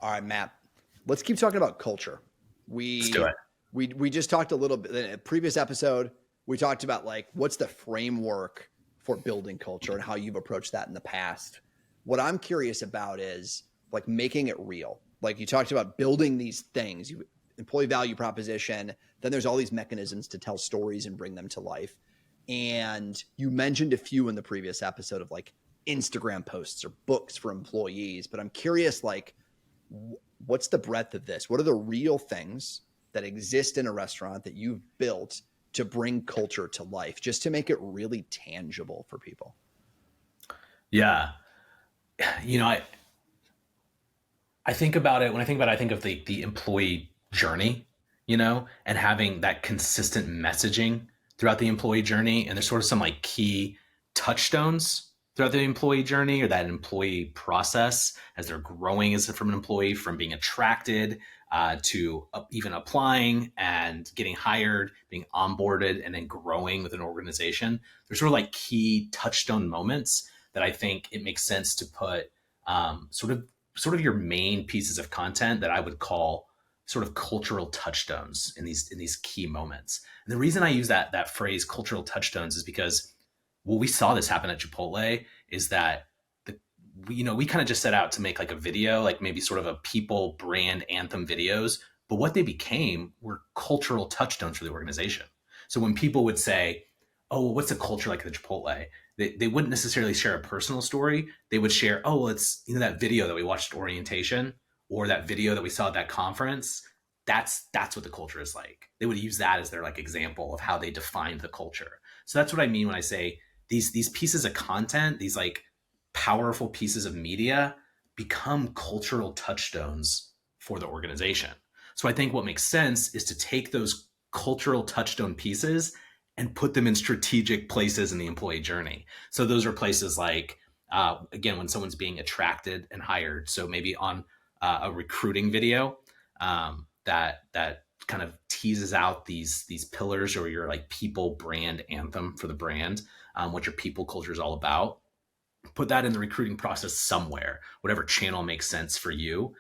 All right, Matt. Let's keep talking about culture. Let's do We it. we just talked a little bit in a previous episode. We talked about like what's the framework for building culture and how you've approached that in the past. What I'm curious about is like making it real. Like you talked about building these things, you employee value proposition, then there's all these mechanisms to tell stories and bring them to life. And you mentioned a few in the previous episode of like Instagram posts or books for employees, but I'm curious like what's the breadth of this? What are the real things that exist in a restaurant that you've built to bring culture to life, just to make it really tangible for people? Yeah. You know, I think about it when I think about it, I think of the employee journey, and having that consistent messaging throughout the employee journey. And there's sort of some like key touchstones throughout the employee journey or that employee process as they're growing as from an employee, from being attracted to even applying and getting hired, being onboarded, and then growing with an organization. There's sort of like key touchstone moments that I think it makes sense to put sort of your main pieces of content that I would call sort of cultural touchstones in these key moments. And the reason I use that phrase cultural touchstones is because we saw this happen at Chipotle is that we kind of just set out to make like a video, like maybe sort of a people brand anthem videos, but what they became were cultural touchstones for the organization. So when people would say, oh, well, what's the culture like at the Chipotle? They wouldn't necessarily share a personal story. They would share, oh, well, it's that video that we watched at orientation or that video that we saw at that conference. That's what the culture is like. They would use that as their like example of how they defined the culture. So that's what I mean when I say these pieces of content, these like powerful pieces of media become cultural touchstones for the organization. So I think what makes sense is to take those cultural touchstone pieces and put them in strategic places in the employee journey. So those are places like, again, when someone's being attracted and hired. So maybe on a recruiting video that kind of teases out these pillars or your like people brand anthem for the brand, what your people culture is all about. Put that in the recruiting process somewhere, whatever channel makes sense for you,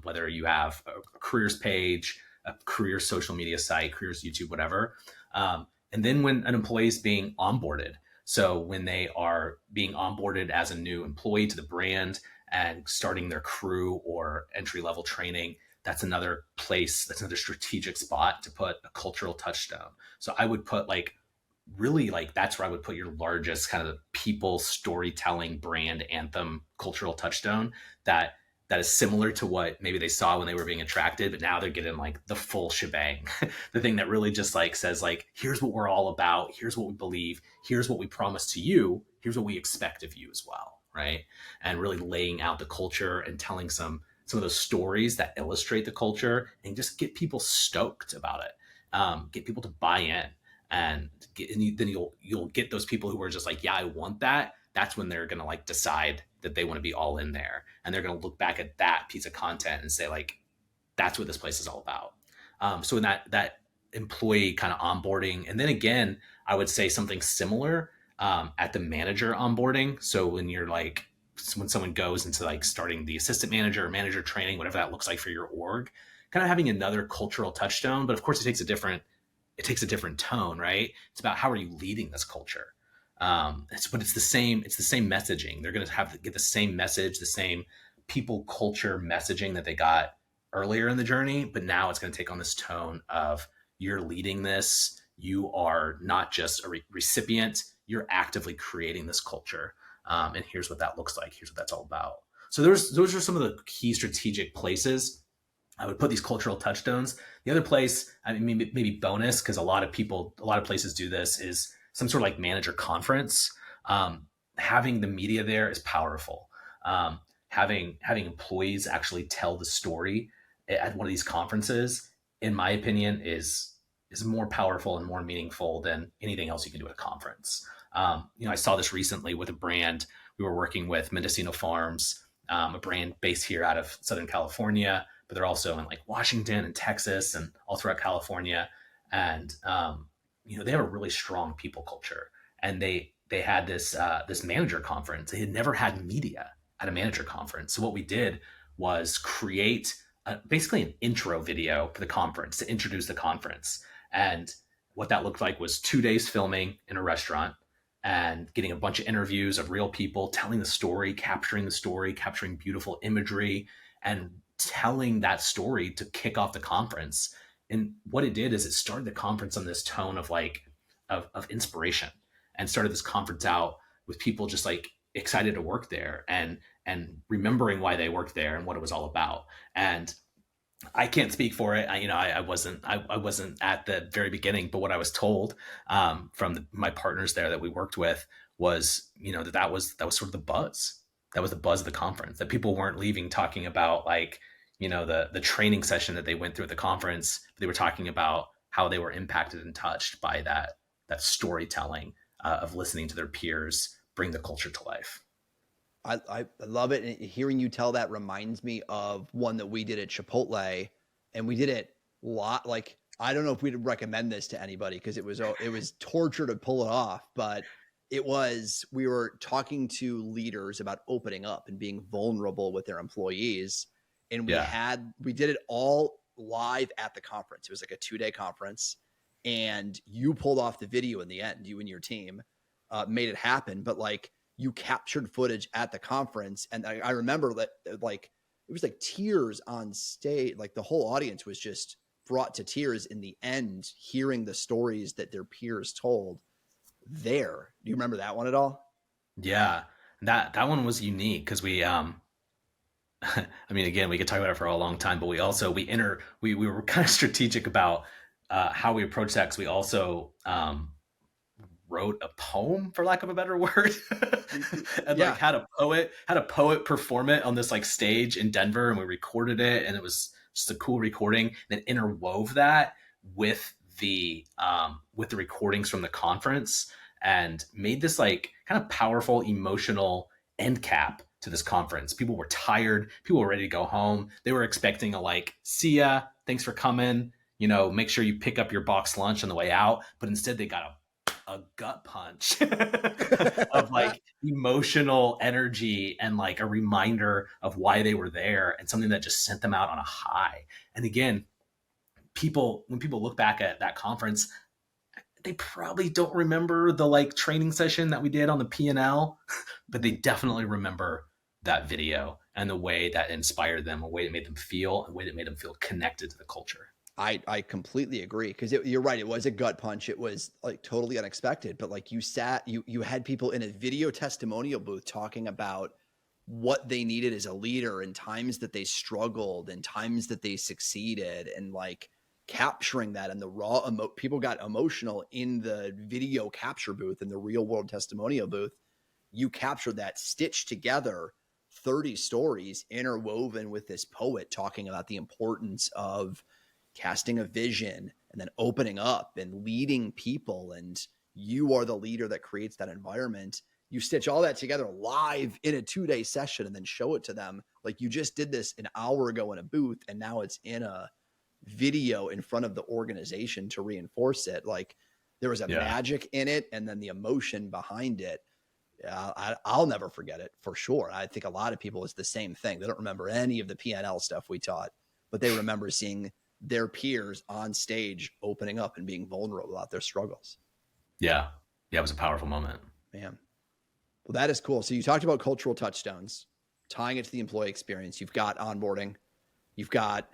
whether you have a careers page, a career social media site, careers YouTube, whatever. And then when an employee is being onboarded, so when they are being onboarded as a new employee to the brand and starting their crew or entry level training, that's another place, that's another strategic spot to put a cultural touchstone. So I would put like really like that's where I would put your largest kind of people storytelling brand anthem cultural touchstone that is similar to what maybe they saw when they were being attracted, but now they're getting like the full shebang. The thing that really just like says like, here's what we're all about. Here's what we believe. Here's what we promise to you. Here's what we expect of you as well. Right. And really laying out the culture and telling some of those stories that illustrate the culture and just get people stoked about it. Get people to buy in then you'll get those people who are just like, yeah, I want that. That's when they're going to like decide that they want to be all in there. And they're going to look back at that piece of content and say like, that's what this place is all about. So in that employee kind of onboarding, and then again, I would say something similar at the manager onboarding. So when you're like, when someone goes into like starting the assistant manager or manager training, whatever that looks like for your org, kind of having another cultural touchstone, but of course it takes a different tone, right? It's about how are you leading this culture. But it's the same messaging. They're going to have to get the same message, the same people culture messaging that they got earlier in the journey, but now it's going to take on this tone of you're leading this. You are not just a recipient. You're actively creating this culture. And here's what that looks like. Here's what that's all about. So those are some of the key strategic places I would put these cultural touchstones. The other place, I mean, maybe bonus, because a lot of places do this, is some sort of like manager conference. Having the media there is powerful. Having employees actually tell the story at one of these conferences, in my opinion, is more powerful and more meaningful than anything else you can do at a conference. I saw this recently with a brand we were working with, Mendocino Farms, a brand based here out of Southern California, but they're also in like Washington and Texas and all throughout California. And, they have a really strong people culture, and they had this manager conference. They had never had media at a manager conference. So what we did was create basically an intro video for the conference to introduce the conference. And what that looked like was 2 days filming in a restaurant and getting a bunch of interviews of real people telling the story, capturing beautiful imagery, and telling that story to kick off the conference. And what it did is it started the conference on this tone of like of inspiration, and started this conference out with people just like excited to work there and remembering why they worked there and what it was all about. And I can't speak for it. I wasn't at the very beginning, but what I was told from my partners there that we worked with was, that was sort of the buzz. That was the buzz of the conference. That people weren't leaving talking about like, the training session that they went through at the conference. They were talking about how they were impacted and touched by that storytelling of listening to their peers bring the culture to life. I love it. And hearing you tell that reminds me of one that we did at Chipotle, and we did it a lot. Like, I don't know if we'd recommend this to anybody because it was torture to pull it off, but we were talking to leaders about opening up and being vulnerable with their employees. And we did it all live at the conference. It was like a 2-day conference, and you pulled off the video in the end, you and your team made it happen. But like, you captured footage at the conference. And I remember that like, it was like tears on stage. Like the whole audience was just brought to tears in the end, hearing the stories that their peers told there. Do you remember that one at all? Yeah, that one was unique because we I mean, again, we could talk about it for a long time, but we were kind of strategic about how we approached that, because we also wrote a poem, for lack of a better word, and like had a poet perform it on this like stage in Denver, and we recorded it, and it was just a cool recording. Then interwove that with the recordings from the conference, and made this like kind of powerful emotional end cap to this conference. People were tired. People were ready to go home. They were expecting a like, see ya, thanks for coming, make sure you pick up your box lunch on the way out. But instead they got a gut punch of like emotional energy and like a reminder of why they were there, and something that just sent them out on a high. And again, when people look back at that conference, they probably don't remember the like training session that we did on the P&L, but they definitely remember that video and the way that inspired them, a way that made them feel, a way that made them feel connected to the culture. I completely agree, because you're right. It was a gut punch. It was like totally unexpected, but like you had people in a video testimonial booth talking about what they needed as a leader, and times that they struggled and times that they succeeded, and like capturing that. And the raw people got emotional in the video capture booth, in the real world testimonial booth. You captured that, stitched together 30 stories interwoven with this poet talking about the importance of casting a vision and then opening up and leading people. And you are the leader that creates that environment. You stitch all that together live in a 2-day session and then show it to them. Like, you just did this an hour ago in a booth, and now it's in a video in front of the organization to reinforce it. Like, there was a magic in it, and then the emotion behind it. I'll never forget it, for sure. I think a lot of people, it's the same thing. They don't remember any of the P&L stuff we taught, but they remember seeing their peers on stage opening up and being vulnerable about their struggles. Yeah. It was a powerful moment. Man. Well, that is cool. So you talked about cultural touchstones, tying it to the employee experience. You've got onboarding, you've got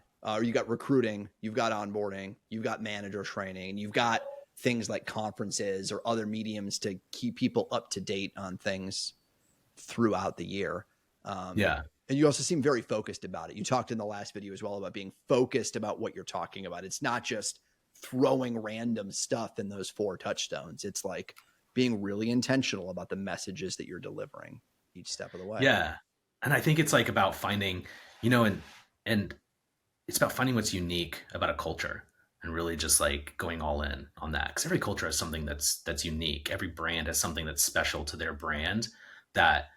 recruiting, you've got onboarding, you've got manager training, and you've got things like conferences or other mediums to keep people up to date on things throughout the year. And you also seem very focused about it. You talked in the last video as well about being focused about what you're talking about. It's not just throwing random stuff in those 4 touchstones. It's like being really intentional about the messages that you're delivering each step of the way. Yeah. And I think it's like about finding, and it's about finding what's unique about a culture, and really just like going all in on that. Because every culture has something that's unique. Every brand has something that's special to their brand that,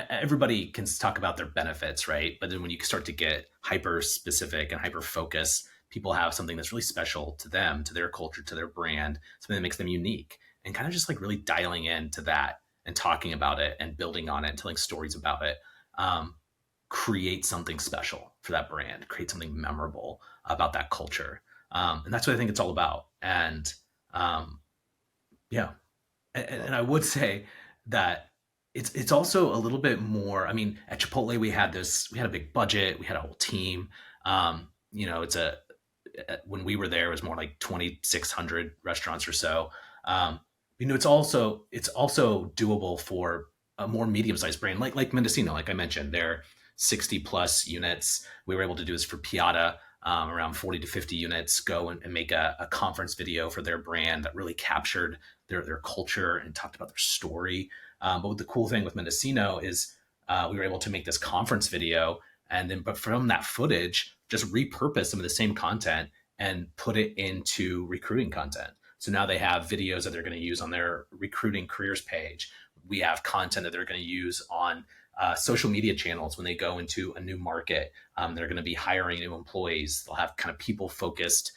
everybody can talk about their benefits, right? But then when you start to get hyper specific and hyper focused, people have something that's really special to them, to their culture, to their brand, something that makes them unique, and kind of just like really dialing into that and talking about it and building on it and telling stories about it. create something special for that brand, create something memorable about that culture. And that's what I think it's all about. And um, yeah, and I would say that it's also a little bit more. I mean, at Chipotle we had a big budget, we had a whole team. It's a when we were there, it was more like 2,600 restaurants or so. Um, it's also doable for a more medium sized brand like Mendocino. Like I mentioned, they're 60 plus units. We were able to do this for Piata. Around 40 to 50 units, go and make a conference video for their brand that really captured their culture and talked about their story. But the cool thing with Mendocino is we were able to make this conference video, and then but from that footage, just repurpose some of the same content and put it into recruiting content. So now they have videos that they're going to use on their recruiting careers page. We have content that they're going to use on social media channels when they go into a new market. They're going to be hiring new employees. They'll have kind of people focused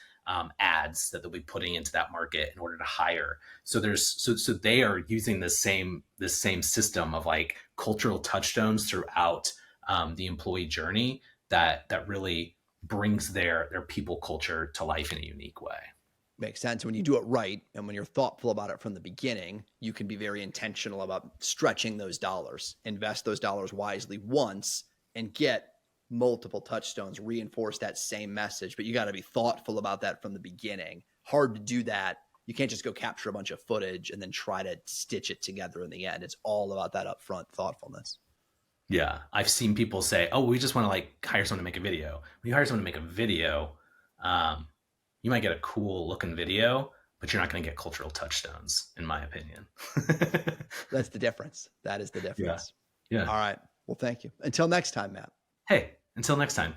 ads that they'll be putting into that market in order to hire. So so they are using this same system of like cultural touchstones throughout the employee journey that really brings their people culture to life in a unique way. Makes sense. When you do it right and when you're thoughtful about it from the beginning, you can be very intentional about stretching those dollars, invest those dollars wisely once and get multiple touchstones, reinforce that same message. But you got to be thoughtful about that from the beginning. Hard to do that. You can't just go capture a bunch of footage and then try to stitch it together in the end. It's all about that upfront thoughtfulness. Yeah, I've seen people say, "Oh, we just want to like hire someone to make a video." When you hire someone to make a video, um, you might get a cool looking video, but you're not going to get cultural touchstones, in my opinion. That's the difference. That is the Yeah. difference. Yeah. All right. Well, thank you. Until next time, Matt. Hey, until next time.